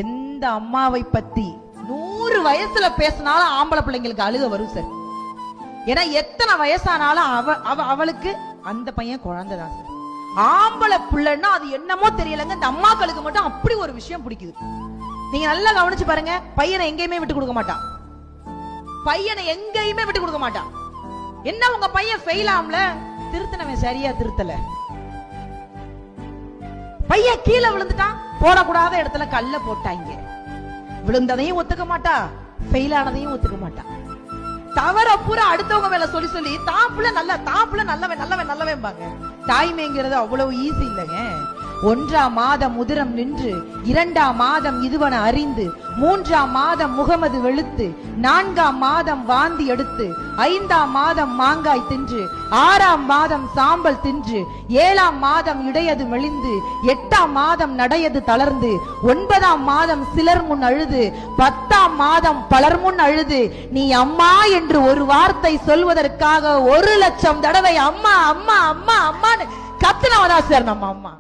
எந்த அம்மாவை பத்தி 100 வயசுல பேசினாலும் ஆம்பளை பிள்ளைங்களுக்கு அழுக வரும் சார். ஏன்னா எத்தனை வயசானாலும் அவளுக்கு அந்த பையன் குழந்தைதான் சார். ஆம்பளை பிள்ளைன்னா அது என்னமோ தெரியலங்க, இந்த அம்மாக்களுக்கு மட்டும் அப்படி ஒரு விஷயம் பிடிக்குது. நீங்க நல்லா கவனிச்சு பாருங்க, பையனை எங்கேயுமே விட்டு கொடுக்க மாட்டான். பையனை எங்கேயுமே விட்டு கொடுக்க மாட்டான். என்ன உங்க பையன் ஃபெயில் ஆம்ல, திருத்தனவன் சரியா திருத்தல. பையன் கீழே விழுந்துட்டான், போடக்கூடாத இடத்துல கல்ல போட்டாங்க. விழுந்ததையும் ஒத்துக்க மாட்டா, ஃபெயில் ஆனதையும் ஒத்துக்க மாட்டா. தவற பூரா அடுத்தவங்க மேல சொல்லி சொல்லி தாப்புல நல்லவன் பாங்க. தாய்மைங்கிறது அவ்வளவு ஈஸி இல்லைங்க. 1ஆம் மாதம் உதிரம் நின்று, 2ஆம் மாதம் இதுவன அறிந்து, 3ஆம் மாதம் முகமது வெளுத்து, 4ஆம் மாதம் வாந்தி எடுத்து, 5ஆம் மாதம் மாங்காய் தின்று, 6ஆம் மாதம் சாம்பல் தின்று, 7ஆம் மாதம் இடையது மெலிந்து, 8ஆம் மாதம் நடையது தளர்ந்து, 9ஆம் மாதம் சிலர் முன் அழுது, 10ஆம் மாதம் பலர் முன் அழுது, நீ அம்மா என்று ஒரு வார்த்தை சொல்வதற்காக 1,00,000 தடவை அம்மா அம்மா அம்மா அம்மான்னு கத்துனவதா சார் நம்ம அம்மா.